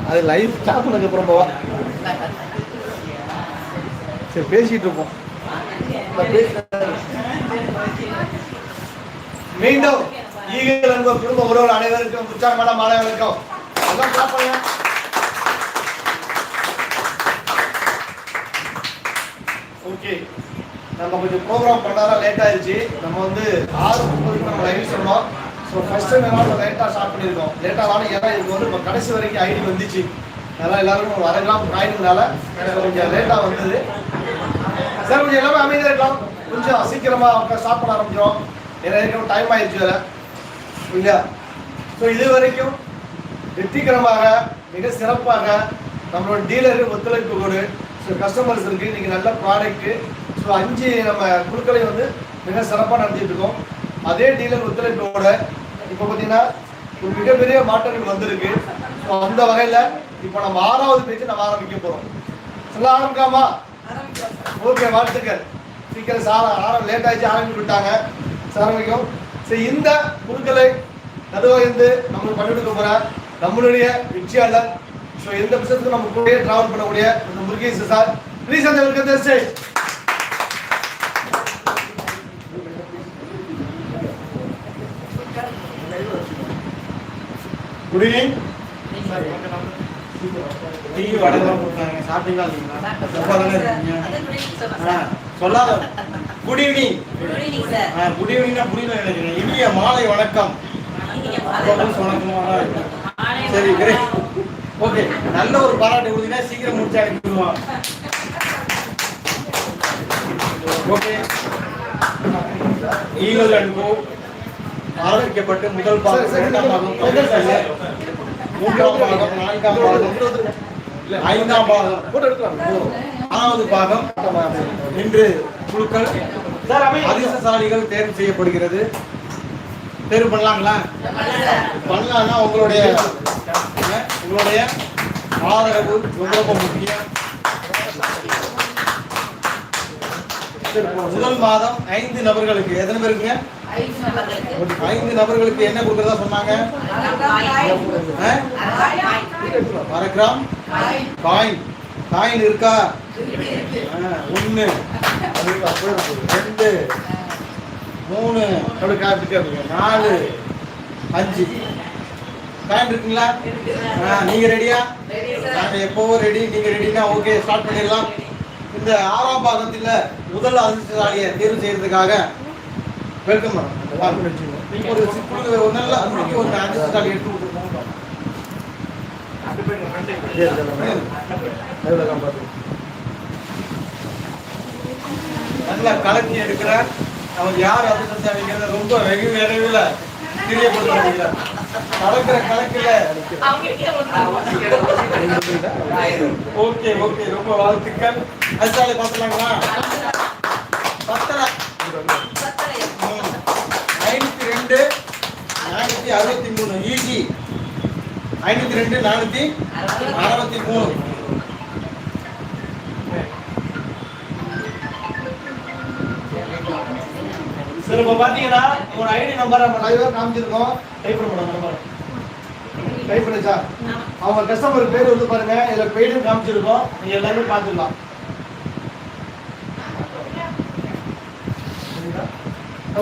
அது live stop பண்ணதுக்கு அப்புறம் போவா. சரி பேசிட்டு இருப்போம். மீண்டும் ஈகிள் அன்பு குடும்ப உறவுகள் அனைவருக்கும் உற்சாகமான மாலை வணக்கம். அதான் பார்ப்போம். ஓகே, நம்ம கொஞ்சம் ப்ரோக்ராம் பண்ணாரா லேட் ஆயிடுச்சு. நம்ம வந்து 6:30 நம்ம லைவ் சொன்னோம். ஸோ ஃபர்ஸ்ட் டைம் நம்ம லேட்டாக ஸ்டார்ட் பண்ணியிருக்கோம். லேட்டாக ஆனால் ஏன்னா இதுக்கு வந்து இப்போ கடைசி வரைக்கும் ஐடி வந்துச்சு. அதனால் எல்லாருக்கும் ஒரு 1/2 கிராம் காயினால கொஞ்சம் லேட்டாக வந்தது. சார் கொஞ்சம் எல்லாமே அமைதியாக இருக்கலாம். கொஞ்சம் சீக்கிரமாக ஸ்டார்ட் பண்ண ஆரம்பிச்சிடும். ஏன்னா டைம் ஆயிடுச்சு வேறு இல்லையா. ஸோ இது வரைக்கும் வெற்றிகரமாக மிக சிறப்பாக நம்மளோட டீலருக்கு ஒத்துழைப்பு கொடு. ஸோ கஸ்டமர்ஸ் இருக்குது, இன்றைக்கி நல்ல ப்ராடக்ட்டு. ஸோ 5 நம்ம குழுக்களையும் வந்து மிக சிறப்பாக நடத்திட்டு இருக்கோம். அதே டீலர் ஒத்துழைப்போட இப்போ பார்த்தீங்கன்னா ஒரு மிகப்பெரிய மாற்றங்கள் வந்திருக்கு. ஸோ அந்த வகையில் இப்போ நம்ம 6வது பேஜ் நம்ம ஆரம்பிக்க போகிறோம். சொல்ல ஆரம்பிக்காமா? ஓகே, வாழ்த்துக்கள். சீக்கிரம் சார் லேட் ஆகிடுச்சு, ஆரம்பிச்சு விட்டாங்க. ஆரம்பிக்கும். ஸோ இந்த குழுக்களை நடுவகிந்து நம்மளுக்கு பண்ணிவிடுக்க போகிற நம்மளுடைய வெற்றியாளர். ஸோ எந்த விஷயத்துக்கும் நம்ம கூட டிராவல் பண்ணக்கூடிய இந்த முருகேஷ் சார், ப்ளீஸ் அந்த welcome stage. Good evening. Tea வடகம் போட்டாங்க, சாப்பிட்டீங்களா? சொல்லாத. Good evening. குட் ஈவினிங்னா புரியல எனக்கு. இனிய மாலை வணக்கம். சரி, கிரேட். ஓகே, நல்ல ஒரு பாராட்டு கொடுத்தீங்கன்னா சீக்கிரம் முடிச்சு அனுப்பிடுவோம். ஓகே, ஈகிள் அண்ட் கோ ஆரம்பிக்கப்பட்டு முதல் பாகம், 2ஆம் பாகம், 3ஆம் பாகம், 4ஆம் பாகம், 5ஆம் பாகம், 6வது பாகம் இன்று குழுக்கள் அதிர்ஷ்டசாலிகள் தேர்வு செய்யப்படுகிறது. தேர்வு பண்ணலாங்களா? பண்ணலாம்னா உங்களுடைய ஆதரவு ரொம்ப முக்கியம். முதல் மாதம் 5 நபர்களுக்கு எத்தனை பேருக்குங்க? 5 நபர்களுக்கு என்ன கொடுக்கறதா சொன்னாங்க? 1/2 கிராம் காயின். காயின் இருக்கா? 1 2 3 4 5 காயின் இருக்குங்களா? நீங்க ரெடியா? நாங்க எப்பவும் ரெடி. நீங்க ரெடினா ஓகே, ஸ்டார்ட் பண்ணிடலாம். இந்த 6ஆம் பாகத்தில் முதல் அதிர்ஷ்டசாலியை தேர்வு செய்யறதுக்காக வெல்கம் மேடம். நீங்க ஒரு நல்ல ஒரு அதிர்ஷ்டசாலி எடுத்து கொடுத்துருக்கோம். நல்லா கலக்கி எடுக்கிற அவர் யார் அதிர்ஷ்டசாலிங்கிறத ரொம்ப வெகு விரைவில் தெரியப்படுத்த கலக்கிற கலக்கில. ஓகே ஓகே, ரொம்ப வாழ்த்துக்கள். அதிர்ஷ்டசாலி பார்த்துலாங்களா? 502 463 ஈஸி. 502 463. சரி, இப்போ பார்த்தீங்கன்னா உங்களோட ஐடி நம்பர் நம்ம லைவாக காமிச்சிருக்கோம். டைப் பண்ண நம்பர் டைப் பண்ணிச்சா? அவங்க கஸ்டமர் பேர் வந்து பாருங்க, இதில் பெய்டும் காமிச்சிருக்கோம். நீங்கள் எல்லாமே பார்த்துக்கலாம்.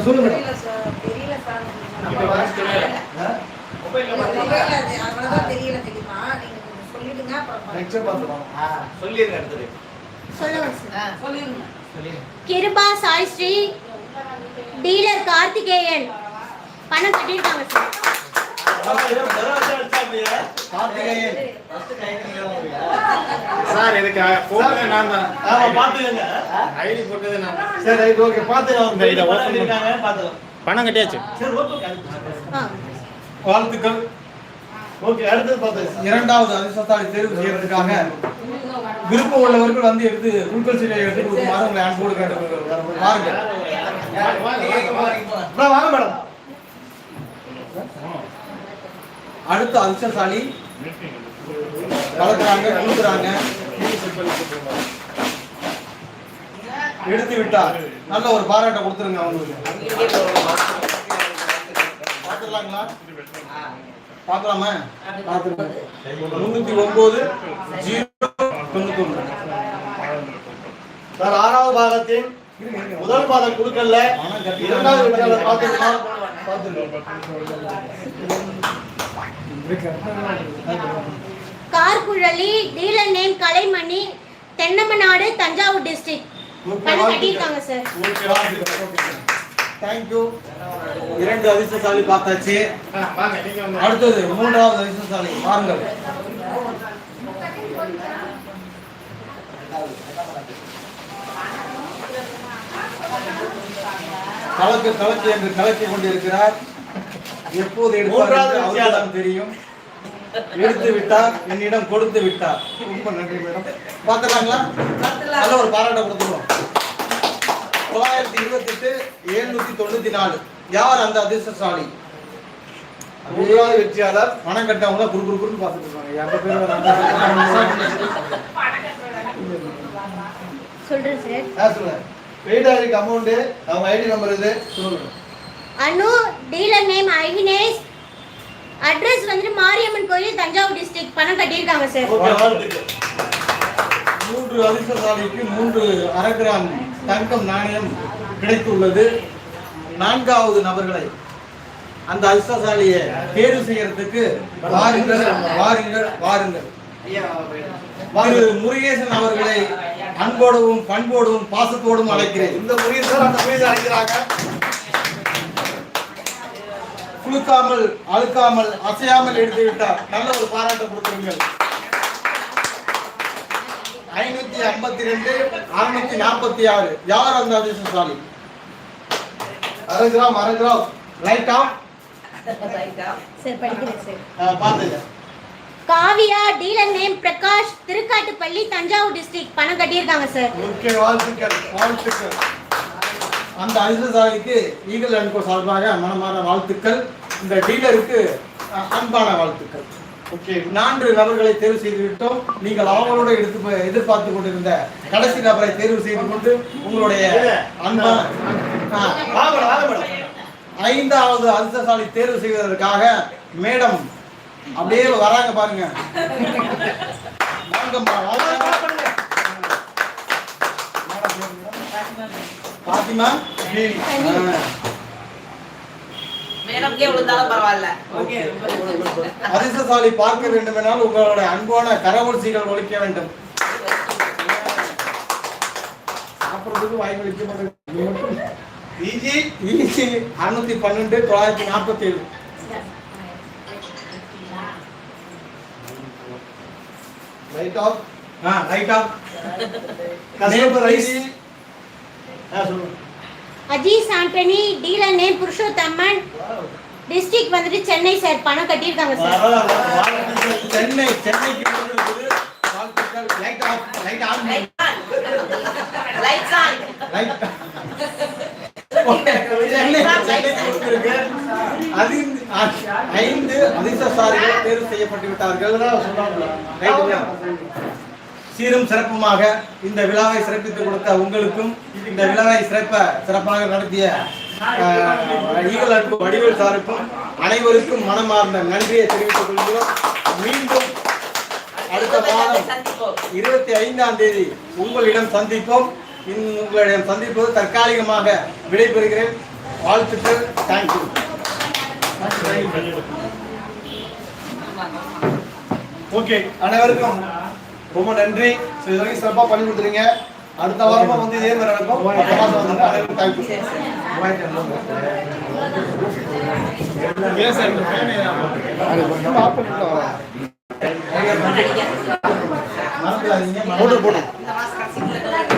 சொல்லுங்க. கிருபா சாய் ஸ்ரீ டீலர் கார்த்திகேயன் பணம் கட்டிருக்காங்க சார். சார் எனக்கு போட்டது நான் தான். பாத்துக்கங்க, ஐடி போட்டது நான். சரி ரைட், ஓகே. பாத்துக்கலாம், பணம் கட்டியாச்சு. சரி, ஓகே. வாழ்த்துக்கள். ஓகே, அடுத்தது பார்த்து 2வது அதிர்ஷ்டசாலி தேர்வு செய்யறதுக்காக விருப்பம் உள்ளவர்கள் வந்து எடுத்து குழுக்கள் சீட்டை எடுத்து கொடுக்குமாறு உங்களை அன்போடு கேட்டுக்கொள்கிறோம். வாங்க வாங்க மேடம். அடுத்த அதிர்ஷ்டசாலி கலக்குறாங்க, கொடுக்குறாங்க, எடுத்து விட்டார். நல்ல ஒரு பாராட்டை கொடுத்துருங்க அவங்களுக்கு. பார்த்துடலாங்களா? பார்க்கலாமா? பார்த்துருங்க. 309 091. சார் 6வது பாகத்தின் முதல் பாத குழுக்கள்ல 2வது வெற்றியாளர் பார்த்துருக்கோம். Karkuzhali, dealer name Kalaimani, Thennamanadu, Thanjavur district. பணம் கட்டியிருக்காங்க சார். தேங்க்யூ. 2 அதிர்ஷ்டசாலி பார்த்தாச்சு. வாங்க நீங்க வந்து அடுத்தது 3வது அதிர்ஷ்டசாலி பாருங்கள். கலக்கு என்று கலக்கி கொண்டிருக்கிறார். எப்போது எடுப்பார் அவர்தான் தெரியும். எடுத்து விட்டார், என்னிடம் கொடுத்து விட்டார். ரொம்ப நன்றி மேடம். பார்த்துறாங்களா? நல்ல ஒரு பாராட்ட கொடுத்துருவோம். 928 794. யார் அந்த அதிர்ஷ்டசாலி? 3வது வெற்றியாளர் பணம் கட்டவங்க குறுக்குன்னு பார்த்துட்டு இருக்காங்க. எந்த பேர் சொல்றேன் சார். சொல்லுங்க. பெய்ட் ஆயிருக்கு அமௌண்ட், அவங்க ஐடி நம்பர் இது சொல்லுங்க. அனு, டீலர் நேம் அகினேஷ், அட்ரஸ் வந்துட்டு மாரியம்மன் கோயில், தஞ்சாவூர் டிஸ்ட்ரிக்ட். பணம் கட்டியிருக்காங்க சார். ஓகே, வாழ்த்துக்கள். 3 அதிர்ஷ்டசாலிக்கு 3 அரை கிராம் தங்கம் நாணயம் கிடைத்துள்ளது. 4வது நபர்களை அந்த அதிர்ஷ்டசாலியை தேர்வு செய்யறதுக்கு வாருங்கள் வாருங்கள் வாருங்கள். திரு முருகேசன் அவர்களை அன்போடவும் பண்போடவும் பாசத்தோடும் அழைக்கிறேன். இந்த முருகேசன் அந்த முருகேசன் அழைக்கிறாங்க. குளுக்காமல் அழுக்காமல் அசையாமல் எடுத்து விட்டார். நல்ல ஒரு பாராட்டை கொடுத்துருங்கள். 552 646. யார் அந்த அதிர்ஷ்டசாலி? அரங்கிராம் ரைட் ஆஃப் சார் படிக்கிறேன் சார். பார்த்துங்க. Kavya, dealer name Prakash, Thirukattupalli, Thanjavur district. பணம் கட்டியிருக்காங்க சார். ஓகே, வாழ்த்துக்கள் வாழ்த்துக்கள். அந்த அதிர்ஷ்டசாலிக்கு ஈகல் அன்கோ சார்பாக மனமான வாழ்த்துக்கள். இந்த டீலருக்கு அன்பான வாழ்த்துக்கள். ஓகே, 4 நபர்களை தேர்வு செய்து விட்டோம். நீங்கள் அவங்களோட எதிர்பார்த்து கொண்டிருந்த கடைசி நபரை தேர்வு செய்து கொண்டு உங்களுடைய அன்பான வாங்க மேடம். 5வது அதிர்ஷ்டசாலி தேர்வு செய்வதற்காக மேடம் அப்படியே வராங்க பாருங்க. வாங்கம்மா, வாங்க. பாத்திமா மேடம்கே விழுந்தாலும் பரவாயில்ல. அதிர்ஷ்டசாலி பார்க்க வேண்டுமென்றால் உங்களுடைய அன்பான கரவொலிகள் ஒலிக்க வேண்டும். சாப்பிடுறதுக்கு வாய் வலிக்க மாட்டேங்குது. EG 612 947. Right off right off. Customer ID சொல்லுங்க. Aziz Antony, dealer name Purushothaman, district வந்துட்டு சென்னை சார். பணம் கட்டியிருக்காங்க சார். சென்னைக்கு வாழ்த்துக்கள். Light off. Lights on. ஐந்து அதிர்ஷ்டசாலிகள் தேர்வு செய்யப்பட்டு விட்டார்கள். சீரும் சிறப்புமாக இந்த விழாவை சிறப்பித்து கொடுத்த உங்களுக்கும், இந்த விழாவை சிறப்பாக நடத்திய ஈகல் அன்பு வடிவேல் சாருக்கும் அனைவருக்கும் மனமார்ந்த நன்றியை தெரிவித்துக் கொள்கிறோம். மீண்டும் அடுத்த மாதம் 25ஆம் தேதி உங்களிடம் சந்திப்போம். உங்களிடம் சந்திப்பது தற்காலிகமாக விடைபெறுகிறேன். வாழ்த்துக்கள். தேங்க்யூ. ஓகே, அனைவருக்கும் ரொம்ப நன்றி. இது வரைக்கும் சிறப்பாக பண்ணி கொடுத்துருங்க. அடுத்த வாரமும் வந்து இதே மாதிரி நடக்கும். அடுத்த மாதம் வந்து அனைவருக்கும் தேங்க்யூ. மறந்துடாதீங்க. போட்டு இந்த மாஸ்க்